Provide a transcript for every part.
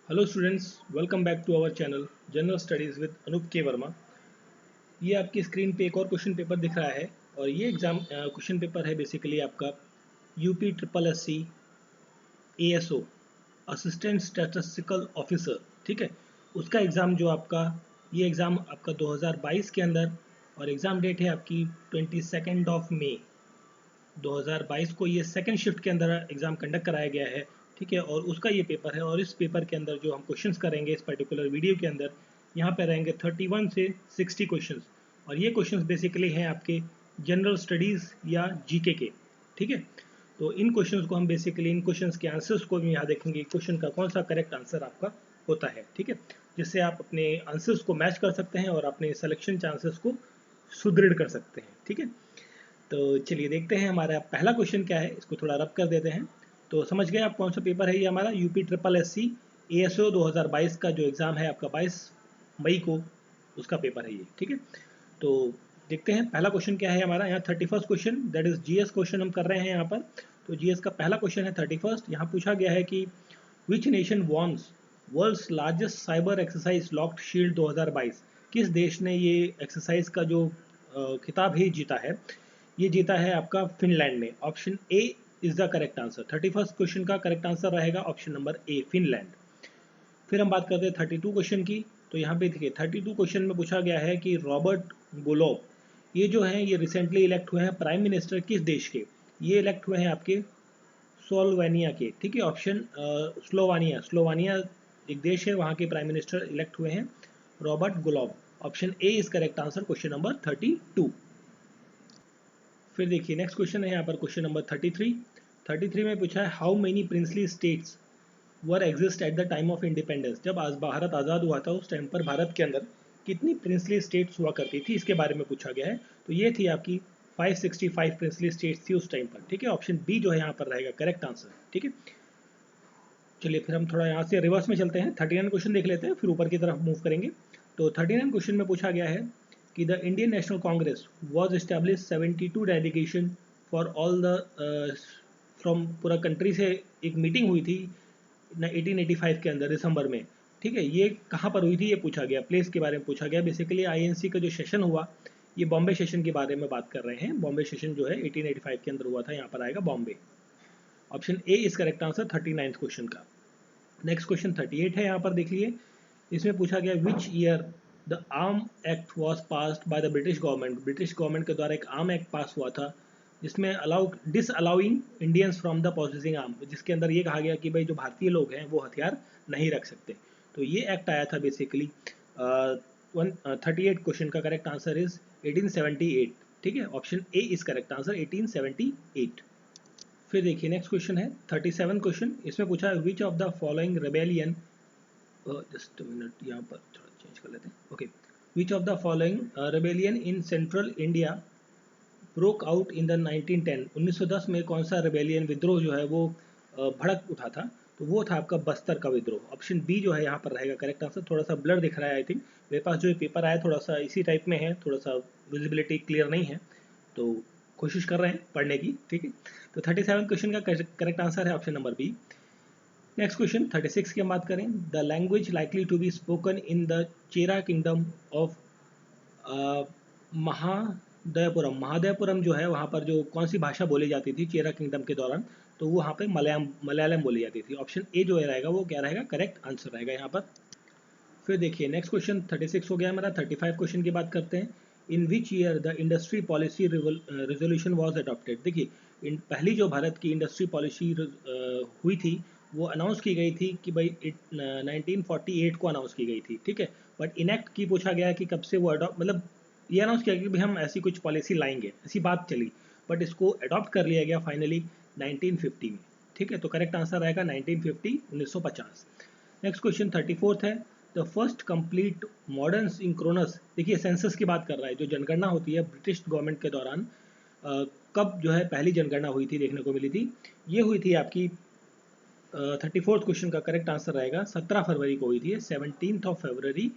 Hello students, welcome back to our channel general studies with Anoop K Verma. ये आपकी screen पे एक और क्वेश्चन पेपर दिख रहा है और ये एग्ज़ाम क्वेश्चन पेपर है बेसिकली आपका UP triple S C ASO assistant statistical officer. ठीक है, उसका एग्ज़ाम जो आपका ये एग्ज़ाम आपका 2022 के अंदर और एग्ज़ाम डेट है आपकी 22 मई 2022 को ये सेकंड शिफ्ट के अंदर एग्ज़ाम कंडक्ट कराया गया है। ठीक है, और उसका ये पेपर है और इस पेपर के अंदर जो हम क्वेश्चंस करेंगे इस पर्टिकुलर वीडियो के अंदर यहाँ पे रहेंगे 31 से 60 क्वेश्चंस। और ये क्वेश्चंस बेसिकली हैं आपके जनरल स्टडीज़ या जीके के। ठीक है, तो इन क्वेश्चंस को हम बेसिकली इन क्वेश्चंस के आंसर्स को भी यहाँ देखेंगे, क्वेश्चन का कौन सा करेक्ट आंसर आपका होता है। ठीक है, जिससे आप अपने आंसर्स को मैच कर सकते हैं और अपने सिलेक्शन चांसेस को सुदृढ़ कर सकते हैं। ठीक है, तो चलिए देखते हैं हमारा पहला क्वेश्चन क्या है, इसको थोड़ा रब कर देते हैं। तो समझ गए आप कौन सा पेपर है। ये हमारा UP triple S C ASO 2022 का जो एग्ज़ाम है आपका 22 मई को, उसका पेपर है ये। ठीक है, तो देखते हैं पहला क्वेश्चन क्या है हमारा। यहाँ 31st question, that is GS question हम कर रहे हैं यहाँ पर। तो जीएस का पहला क्वेश्चन है 31st। यहाँ पूछा गया है कि which nation wins world's largest cyber exercise locked shield 2022। किस देश ने ये एक्सरसाइज का जो खिताब ही जीता है, ये जीता है आपका फिनलैंड ने। Option A is the correct answer. 31st question का करेक्ट आंसर रहेगा ऑप्शन नंबर ए, फिनलैंड। फिर हम बात करते हैं 32 क्वेश्चन की। तो यहाँ पे देखिए 32 क्वेश्चन में पूछा गया है कि रॉबर्ट गोलोब ये जो हैं ये रिसेंटली इलेक्ट हुए हैं प्राइम मिनिस्टर किस देश के। ये इलेक्ट हुए हैं आपके स्लोवेनिया के। ठीक है, ऑप्शन स्लोवानिया। स्लोवानिया एक देश है, वहाँ के प्राइम मिनिस्टर इलेक्ट हुए हैं Robert Golob. Option A is correct answer, question number 32। फिर देखिए नेक्स्ट क्वेश्चन है यहाँ पर क्वेश्चन नंबर 33। 33 में पूछा है how many princely states were exist at the time of independence. जब आज भारत आज़ाद हुआ था उस टाइम पर भारत के अंदर कितनी प्रिंसली स्टेट्स हुआ करती थी, इसके बारे में पूछा गया है। तो ये थी आपकी 565 प्रिंसली स्टेट्स थी उस टाइम पर। ठीक है, ऑप्शन बी जो है यहाँ पर रहेगा करेक्ट आंसर। ठीक है, चलिए फिर हम थोड़ा यहाँ से रिवर्स में चलते हैं, 39 क्वेश्चन देख लेते हैं फिर ऊपर की तरफ मूव करेंगे। तो 39 क्वेश्चन में पूछा गया है कि the Indian national Congress was establish 72 delegation for all the from पूरा कंट्री से एक मीटिंग हुई थी 1885 के अंदर दिसंबर में। ठीक है, ये कहाँ पर हुई थी ये पूछा गया, प्लेस के बारे में पूछा गया। बेसिकली आईएनसी का जो सेशन हुआ, ये बॉम्बे सेशन के बारे में बात कर रहे हैं। बॉम्बे सेशन जो है 1885 के अंदर हुआ था, यहाँ पर आएगा Bombay. Option A is correct answer 39 question का। नेक्स्ट क्वेश्चन 38 है, यहाँ पर देख लिए। इसमें पूछा गया which year the arm act was passed by the British government. British government के द्वारा एक आर्म एक्ट पास हुआ था जिसमें disallowing Indians from the possessing arm, जिसके अंदर ये कहा गया कि भाई जो भारतीय लोग हैं वो हथियार नहीं रख सकते। तो ये एक्ट आया था बेसिकली 38 क्वेश्चन का करेक्ट आंसर इज 1878। ठीक है, option A is correct answer 1878। फिर देखिए नेक्स्ट क्वेश्चन है 37 क्वेश्चन। इसमें पूछा है which of the following rebellion, just minute यहाँ पर थोड़ा चेंज कर लेते हैं। Okay, which of the following rebellion in central India broke out in the 1910। 1910 में कौन सा रेबेलियन विद्रोह जो है वो भड़क उठा था। तो वो था आपका बस्तर का विद्रोह। ऑप्शन बी जो है यहाँ पर रहेगा करेक्ट आंसर। थोड़ा सा ब्लर दिख रहा है आई थिंक, मेरे पास जो पेपर आया थोड़ा सा इसी टाइप में है, थोड़ा सा विजिबिलिटी क्लियर नहीं है, तो कोशिश कर रहे हैं पढ़ने की। ठीक है, तो 37 क्वेश्चन का करेक्ट आंसर है option number B. Next question 36 की हम बात करें। The language likely to be spoken in the Chera kingdom of Mahodayapuram. Mahodayapuram जो है वहाँ पर जो कौन सी भाषा बोली जाती थी चेरा किंगडम के दौरान, तो वो वहाँ पे मलयालम बोली जाती थी। ऑप्शन ए जो रहेगा वो क्या रहेगा, करेक्ट आंसर रहेगा यहाँ पर। फिर देखिए नेक्स्ट क्वेश्चन 36 हो गया हमारा। 35 क्वेश्चन की बात करते हैं। In which year the industry policy resolution was adopted. देखिए पहली जो भारत की इंडस्ट्री पॉलिसी हुई थी वो अनाउंस की गई थी कि भाई 1948 को अनाउंस की गई थी। ठीक है, बट इनेक्ट की पूछा गया है कि कब से वो अडॉप्ट, मतलब ये अनाउंस किया कि भाई हम ऐसी कुछ पॉलिसी लाएंगे, ऐसी बात चली, बट इसको अडॉप्ट कर लिया गया फाइनली 1950 में। ठीक है, तो करेक्ट आंसर रहेगा 1950, 1950। नेक्स्ट क्वेश्चन 34 है। The first complete modern synchronous, देखिए सेंसस की बात कर रहा है, जो जनगणना होती है ब्रिटिश गवर्नमेंट के दौरान कब जो है पहली जनगणना हुई थी, देखने को मिली थी। ये हुई थी आपकी 34th क्वेश्चन का करेक्ट आंसर रहेगा 17 फरवरी को हुई थी, 17 फरवरी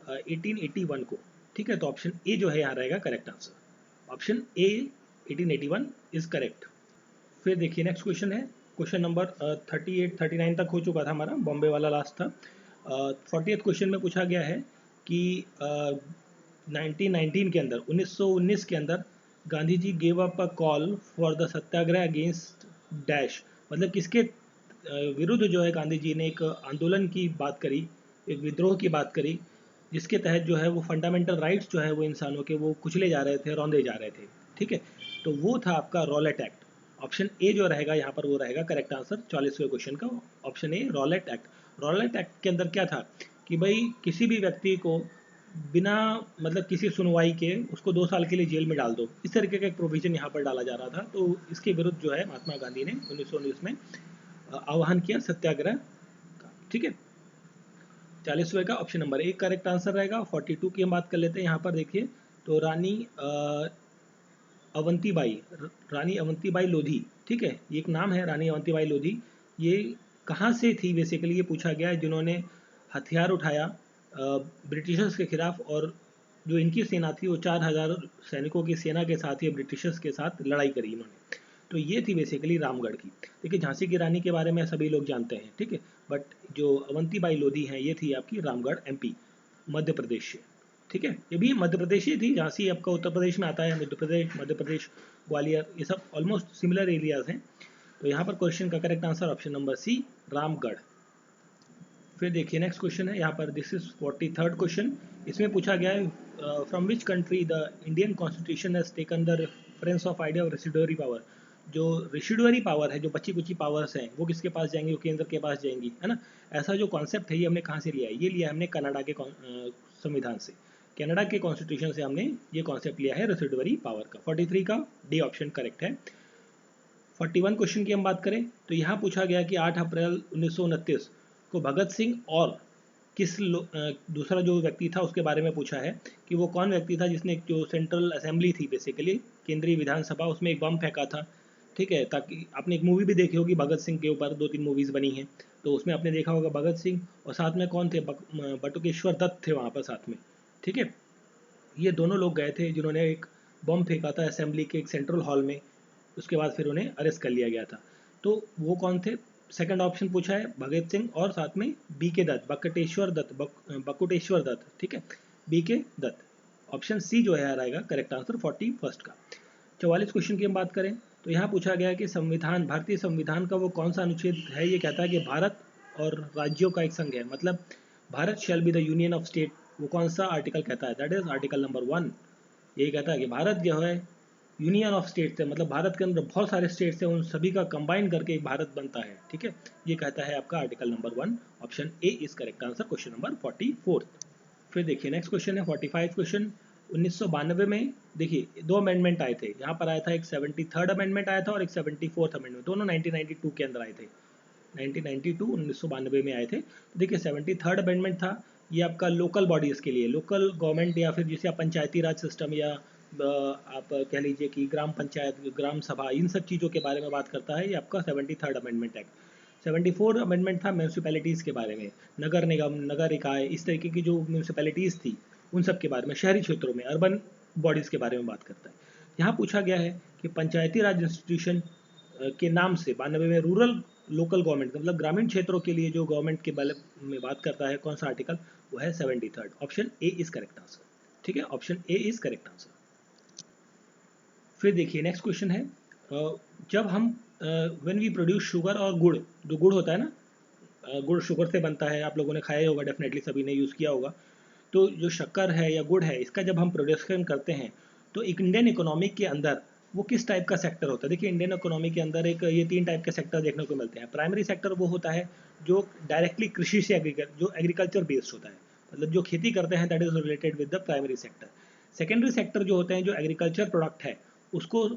1881 को। ठीक है, तो ऑप्शन ए जो है यहाँ रहेगा correct answer. Option A 1881 is correct. फिर देखिए नेक्स्ट क्वेश्चन है क्वेश्चन नंबर 38 39 तक हो चुका था हमारा, बॉम्बे वाला लास्ट था। 40th क्वेश्चन में पूछा गया है कि 1919 के अंदर 1919 के अंदर Gandhi ji gave up a call for the satyagraha against dash, मतलब किसके विरुद्ध जो है गांधी जी ने एक आंदोलन की बात करी, एक विद्रोह की बात करी, जिसके तहत जो है वो फंडामेंटल राइट्स जो है वो इंसानों के वो कुचले जा रहे थे, रौंदे जा रहे थे। ठीक है, तो वो था आपका रॉलेट एक्ट। ऑप्शन ए जो रहेगा यहाँ पर वो रहेगा करेक्ट आंसर 44वें क्वेश्चन का, option A Rowlatt act. Rowlatt act के अंदर क्या था कि भाई किसी भी व्यक्ति को बिना मतलब किसी सुनवाई के उसको 2 साल के लिए जेल में डाल दो, इस तरीके का एक प्रोविजन यहाँ पर डाला जा रहा था। तो इसके विरुद्ध जो है महात्मा गांधी ने 1919 में आह्वान किया सत्याग्रह का। ठीक है, 40वें का ऑप्शन नंबर एक करेक्ट आंसर रहेगा। 42 की हम बात कर लेते हैं। यहाँ पर देखिए तो अवंतीबाई, रानी अवंतीबाई लोधी, ठीक है, ये एक नाम है रानी अवंतीबाई लोधी। ये कहाँ से थी बेसिकली ये पूछा गया है, जिन्होंने हथियार उठाया ब्रिटिशर्स के खिलाफ, और जो इनकी सेना थी वो 4000 सैनिकों की सेना के साथ ही ब्रिटिशर्स के साथ लड़ाई करी इन्होंने। तो ये थी बेसिकली रामगढ़ की। देखिए झांसी की रानी के बारे में सभी लोग जानते हैं, ठीक है, बट जो अवंतीबाई लोधी हैं ये थी आपकी रामगढ़ एमपी, मध्य प्रदेश से। ठीक है, ये भी मध्य प्रदेश ही थी, झांसी आपका उत्तर प्रदेश में आता है, मध्य प्रदेश ग्वालियर ये सब ऑलमोस्ट सिमिलर एरियाज हैं। तो यहाँ पर क्वेश्चन का correct answer option number C Ramgarh. फिर देखिए नेक्स्ट क्वेश्चन है यहाँ पर, दिस इज 43rd क्वेश्चन। इसमें पूछा गया है from which country the Indian constitution has taken the reference of idea of residuary power. जो रेसिडुअरी पावर है, जो बची कुची पावर्स हैं वो किसके पास जाएंगी, वो केंद्र के पास जाएंगी, है ना। ऐसा जो कॉन्सेप्ट है ये हमने कहाँ से लिया है, ये लिया है हमने कनाडा के संविधान से, कनाडा के कॉन्स्टिट्यूशन से हमने ये कॉन्सेप्ट लिया है रेसिडुअरी पावर का। 43 का डी ऑप्शन करेक्ट है। 41 क्वेश्चन की हम बात करें तो यहाँ पूछा गया कि 8 अप्रैल 1929 को भगत सिंह और दूसरा जो व्यक्ति था उसके बारे में पूछा है कि वो कौन व्यक्ति था जिसने जो सेंट्रल असेंबली थी बेसिकली केंद्रीय विधानसभा, उसमें एक बम फेंका था। ठीक है, ताकि आपने एक मूवी भी देखी होगी भगत सिंह के ऊपर, 2-3 मूवीज़ बनी हैं, तो उसमें आपने देखा होगा भगत सिंह और साथ में कौन थे, बटुकेश्वर दत्त थे वहाँ पर साथ में। ठीक है, ये दोनों लोग गए थे जिन्होंने एक बम फेंका था असेंबली के एक सेंट्रल हॉल में, उसके बाद फिर उन्हें अरेस्ट कर लिया गया था। तो वो कौन थे, सेकंड ऑप्शन पूछा है भगत सिंह और साथ में बी के दत्त, बकुटेश्वर दत्त। ठीक है, बी के दत्त, ऑप्शन सी जो है रहेगा करेक्ट आंसर 41st का। 44 क्वेश्चन की हम बात करें तो यहाँ पूछा गया कि संविधान, भारतीय संविधान का वो कौन सा अनुच्छेद है, ये कहता है कि भारत और राज्यों का एक संघ है, मतलब Bharat shall be the union of state. वो कौन सा आर्टिकल कहता है, दैट इज आर्टिकल नंबर 1। यही कहता है कि भारत जो है यूनियन ऑफ स्टेट्स है, मतलब भारत के अंदर बहुत सारे स्टेट्स हैं, उन सभी का कंबाइन करके एक भारत बनता है। ठीक है, ये कहता है आपका article number 1, option A is correct answer, question number 44। फिर देखिए नेक्स्ट क्वेश्चन है 45 क्वेश्चन। 1992 में देखिए 2 अमेंडमेंट आए थे, यहाँ पर आया था एक 73rd अमेंडमेंट आया था और एक 74th अमेंडमेंट, दोनों 1992 के अंदर आए थे। 1992 में आए थे। तो देखिए 73rd अमेंडमेंट था, ये आपका लोकल बॉडीज़ के लिए, लोकल गवर्नमेंट या फिर जिसे आप पंचायती राज सिस्टम या आप कह लीजिए कि ग्राम पंचायत, ग्राम सभा, इन सब चीज़ों के बारे में बात करता है ये आपका 73rd अमेंडमेंट एक्ट। 74 अमेंडमेंट था म्यूनसिपैलिटीज़ के बारे में, नगर निगम, नगर इकाई, इस तरीके की जो म्यूनसिपैलिटीज़ थी उन सब के बारे में, शहरी क्षेत्रों में अर्बन बॉडीज़ के बारे में बात करता है। यहाँ पूछा गया है कि पंचायती राज इंस्टीट्यूशन के नाम से 92 में रूरल लोकल गवर्नमेंट, मतलब ग्रामीण क्षेत्रों के लिए जो गवर्नमेंट के बारे में बात करता है, कौन सा आर्टिकल, वो है 73rd, option A is correct answer. ठीक है, option A is correct answer. फिर देखिए नेक्स्ट क्वेश्चन है जब हम व्हेन वी प्रोड्यूस शुगर और गुड़, जो गुड़ होता है ना, गुड़ शुगर से बनता है, आप लोगों ने खाया होगा डेफिनेटली, सभी ने यूज़ किया होगा। तो जो शक्कर है या गुड़ है, इसका जब हम प्रोडक्शन करते हैं तो एक इंडियन इकोनॉमी के अंदर वो किस टाइप का सेक्टर होता है। देखिए इंडियन इकोनॉमी के अंदर एक ये 3 टाइप के सेक्टर देखने को मिलते हैं। प्राइमरी सेक्टर वो होता है जो डायरेक्टली कृषि से जो एग्रीकल्चर बेस्ड होता है, मतलब जो खेती करते हैं, that is related with the primary sector. Secondary sector जो होते हैं जो एग्रीकल्चर प्रोडक्ट है उसको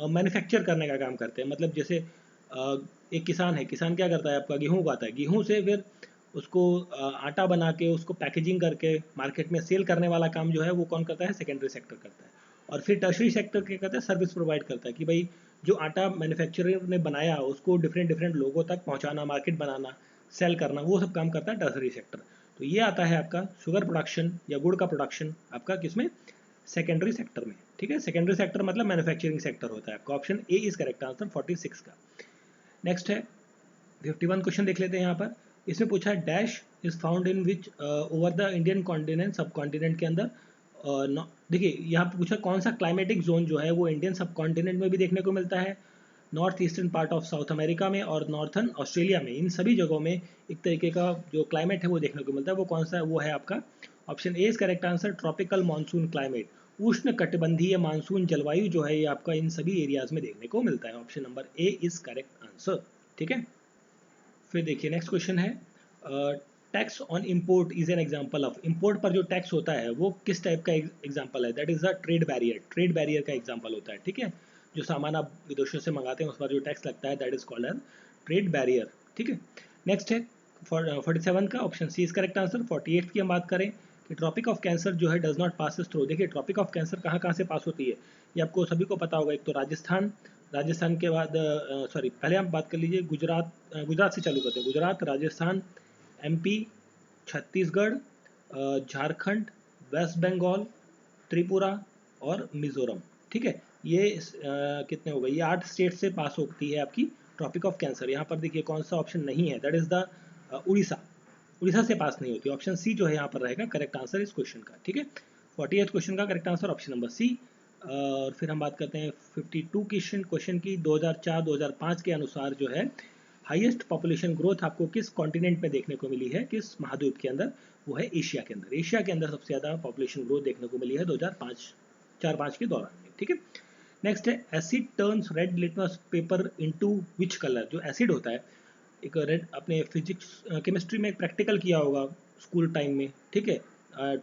मैन्युफैक्चर करने का काम करते हैं, मतलब जैसे एक किसान है, किसान क्या करता है, आपका गेहूँ उगाता है, गेहूँ से फिर उसको आटा बना के उसको पैकेजिंग करके मार्केट में सेल करने वाला काम जो है वो कौन करता है, सेकेंडरी सेक्टर करता है। और फिर टर्शरी सेक्टर क्या करता है, सर्विस प्रोवाइड करता है कि भाई जो आटा मैन्युफैक्चरर ने बनाया उसको डिफरेंट डिफरेंट लोगों तक पहुंचाना, मार्केट बनाना, सेल करना, वो सब काम करता है टर्शरी सेक्टर। तो ये आता है आपका शुगर प्रोडक्शन या गुड़ का प्रोडक्शन आपका किसमें, सेकेंडरी सेक्टर में। ठीक है, सेकेंडरी सेक्टर मतलब मैन्युफैक्चरिंग सेक्टर होता है आपका, option A is correct answer 46 का। नेक्स्ट है 51 क्वेश्चन देख लेते हैं यहाँ पर। इसमें पूछा dash is found in which over the Indian continent, सब कॉन्टिनेंट के अंदर। देखिए यहाँ पे पूछा कौन सा क्लाइमेटिक जोन जो है वो इंडियन सब कॉन्टिनेंट में भी देखने को मिलता है, north eastern part of south America में और नॉर्थर्न ऑस्ट्रेलिया में। इन सभी जगहों में एक तरीके का जो क्लाइमेट है वो देखने को मिलता है। वो कौन सा है? वो है आपका option A is correct answer, tropical monsoon climate. उष्ण कटिबंधीय मानसून जलवायु जो है ये आपका इन सभी एरियाज में देखने को मिलता है। Option number A is correct answer. ठीक है, फिर देखिए नेक्स्ट क्वेश्चन है, tax on import is an example of. Import पर जो टैक्स होता है वो किस टाइप का एग्जांपल है? That is the trade barrier. Trade barrier का एग्जांपल होता है। ठीक है, जो सामान आप विदेशों से मंगाते हैं उस पर जो टैक्स लगता है that is called as trade barrier. ठीक है, नेक्स्ट है 47 का option C is correct answer. 48 की हम बात करें कि ट्रॉपिक ऑफ कैंसर जो है डज नॉट पास थ्रू। देखिए ट्रॉपिक ऑफ कैंसर कहाँ कहाँ से पास होती है ये आपको सभी को पता होगा। एक तो राजस्थान, राजस्थान के बाद सॉरी पहले हम बात कर लीजिए गुजरात, गुजरात से चालू करते हैं। गुजरात, राजस्थान, एमपी, छत्तीसगढ़, झारखंड, वेस्ट बंगाल, त्रिपुरा और मिजोरम। ठीक है, ये कितने हो गए? ये 8 स्टेट से पास होती है आपकी ट्रॉपिक ऑफ कैंसर। यहाँ पर देखिए कौन सा ऑप्शन नहीं है, that is the Orissa. Orissa से पास नहीं होती। ऑप्शन सी जो है यहाँ पर रहेगा करेक्ट आंसर इस क्वेश्चन का। ठीक है, 48 क्वेश्चन का correct answer option number C. और फिर हम बात करते हैं 52 क्वेश्चन की। 2004-2005 के अनुसार जो है हाईएस्ट पॉपुलेशन ग्रोथ आपको किस कॉन्टिनेंट में देखने को मिली है, किस महाद्वीप के अंदर? वो है एशिया के अंदर। एशिया के अंदर सबसे ज़्यादा पॉपुलेशन ग्रोथ देखने को मिली है 2004-5 के दौरान में। ठीक है, नेक्स्ट है asset turns red litmus paper into which colour. जो एसिड होता है, एक रेड, अपने फिजिक्स केमिस्ट्री में एक प्रैक्टिकल किया होगा स्कूल टाइम में। ठीक है,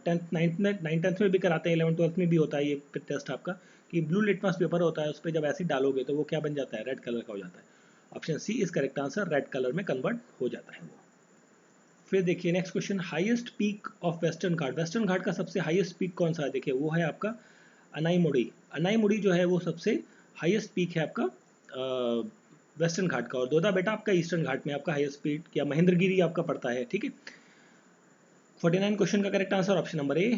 10th 9th में 9th में भी कराते हैं, 11th 12th में भी होता है ये टेस्ट आपका, कि ब्लू लिटमस पेपर होता है, उस पर जब एसिड डालोगे तो वो क्या बन जाता है? रेड कलर का हो जाता है। Option C is correct answer, red colour में कन्वर्ट हो जाता है वो। फिर देखिए next question, highest peak of western Ghat. Western Ghat का सबसे हाईएस्ट पीक कौन सा है? देखिए वो है आपका अनाईमुड़ी। अनाईमुड़ी जो है वो सबसे हाईएस्ट पीक है आपका वेस्टर्न घाट का। और दोदा बेटा आपका ईस्टर्न घाट में आपका हाईएस्ट पीक या महेंद्रगिरी आपका पड़ता है। ठीक है, 49 क्वेश्चन का correct answer option number A.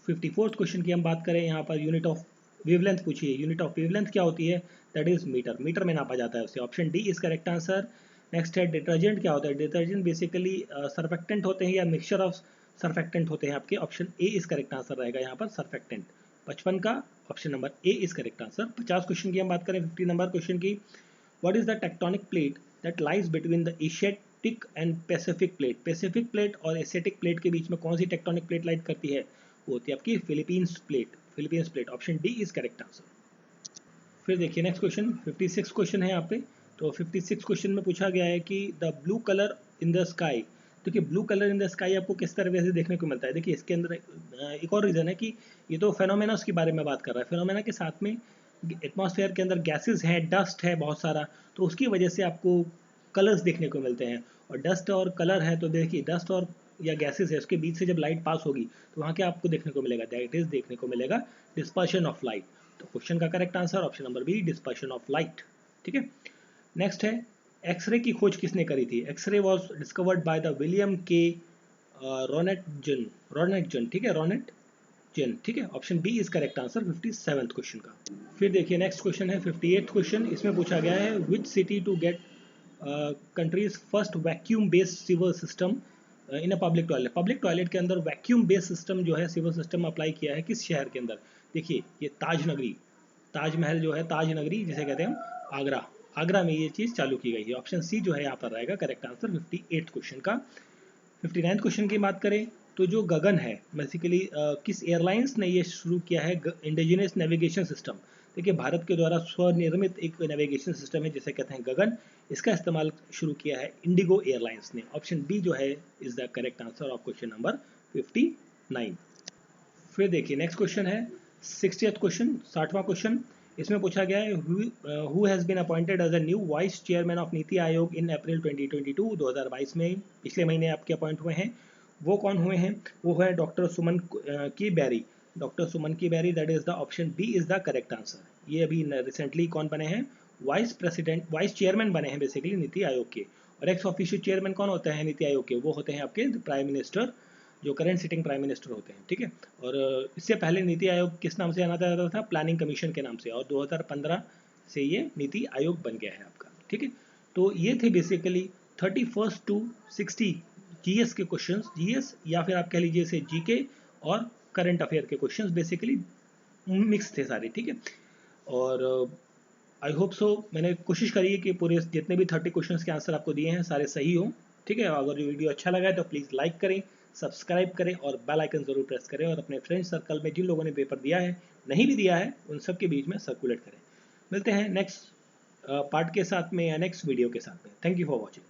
54th question की हम बात करें, यहाँ पर यूनिट ऑफ वेवलेंथ पूछी है। यूनिट ऑफ वेवलेंथ क्या होती है? That is metre. मीटर में नापा जाता है उसे। Option D is correct answer. Next है डिटर्जेंट क्या होता है? डिटर्जेंट बेसिकली सर्फेक्टेंट होते हैं या मिक्सचर ऑफ सर्फेक्टेंट होते हैं आपके। Option A is correct answer रहेगा यहाँ पर, सर्फेक्टेंट। 55 का option number A is correct answer. 50 question की हम बात करें, 50 नंबर क्वेश्चन की, what is the tectonic plate that lies between the Asiatic and Pacific plate. Pacific plate और एशियाटिक प्लेट के बीच में कौन सी टेक्टोनिक प्लेट लाइज करती है? वो होती है आपकी Philippines plate. Philippines plate, option D is correct answer. फिर देखिए नेक्स्ट क्वेश्चन, 56 क्वेश्चन है यहाँ पे। तो 56 क्वेश्चन में पूछा गया है कि the blue colour in the sky. देखिए blue colour in the sky आपको किस तरह से देखने को मिलता है? देखिए इसके अंदर एक और रीज़न है कि ये तो फेनोमेना के बारे में बात कर रहा है। फेनोमेना के साथ में एटमॉस्फेयर के अंदर गैसेज है, डस्ट है बहुत सारा, तो उसकी वजह से आपको कलर्स देखने को मिलते हैं। और डस्ट और कलर है तो देखिए डस्ट और या गैसेज है उसके बीच से जब लाइट पास होगी तो वहाँ क्या आपको देखने को मिलेगा? दैट इज देखने को मिलेगा डिस्पर्शन ऑफ लाइट। तो क्वेश्चन का correct answer option number B, dispersion of light. ठीक है, नेक्स्ट है एक्सरे की खोज किसने करी थी? X ray was discovered by the William K Roentgen. Roentgen, ठीक है, रोनेटजन। ठीक है, option B is correct answer 57th question का। फिर देखिए नेक्स्ट क्वेश्चन है 58th क्वेश्चन। इसमें पूछा गया है which city to get country's first vacuum based sewer system in a public toilet. Public toilet के अंदर वैक्यूम बेस्ड सिस्टम जो है सिवर सिस्टम अप्लाई किया है किस शहर के अंदर? देखिए ये ताजनगरी, ताजमहल जो है ताजनगरी जिसे कहते हैं हम, आगरा। आगरा में ये चीज़ चालू की गई है। ऑप्शन सी जो है यहाँ पर रहेगा करेक्ट आंसर 58th क्वेश्चन का। 59th क्वेश्चन की बात करें तो जो गगन है बेसिकली किस एयरलाइंस ने ये शुरू किया है इंडिजिनस नेविगेशन सिस्टम? देखिए भारत के द्वारा स्वनिर्मित एक नेविगेशन सिस्टम है जिसे कहते हैं गगन। इसका इस्तेमाल शुरू किया है इंडिगो एयरलाइंस ने। ऑप्शन बी जो है is the correct answer of question number 59। फिर देखिए नेक्स्ट क्वेश्चन है 60th क्वेश्चन, 60वां क्वेश्चन। इसमें पूछा गया है who has been appointed as a new vice chairman of NITI Aayog इन अप्रैल 2022। 2022 में पिछले महीने आपके अपॉइंट हुए हैं। वो कौन हुए हैं? वो है doctor Suman K berry. Doctor Suman K Bery, that is the option B is the correct answer. ये अभी रिसेंटली कौन बने हैं? वाइस चेयरमैन बने हैं बेसिकली नीति आयोग के। और एक्स ऑफिशियल चेयरमैन कौन होते हैं नीति आयोग के? वो होते हैं आपके प्राइम मिनिस्टर, जो करंट सिटिंग प्राइम मिनिस्टर होते हैं। ठीक है, और इससे पहले नीति आयोग किस नाम से जाना जाता था? प्लानिंग कमीशन के नाम से। और 2015 से ये नीति आयोग बन गया है आपका। ठीक है, तो ये थे बेसिकली 31 to 60 जीएस के क्वेश्चंस, जीएस या फिर आप कह लीजिए इसे जीके और करंट अफेयर के क्वेश्चंस बेसिकली मिक्स थे सारे, ठीक है। और आई होप सो मैंने कोशिश करी है कि पूरे जितने भी 30 क्वेश्चंस के आंसर आपको दिए हैं सारे सही हों, ठीक है। अगर ये वीडियो अच्छा लगा है तो प्लीज़ लाइक करें, सब्सक्राइब करें और बेल आइकन ज़रूर प्रेस करें, और अपने फ्रेंड सर्कल में जिन लोगों ने पेपर दिया है, नहीं भी दिया है, उन सब के बीच में सर्कुलेट करें। मिलते हैं नेक्स्ट पार्ट के साथ में या नेक्स्ट वीडियो के साथ में। Thank you for watching.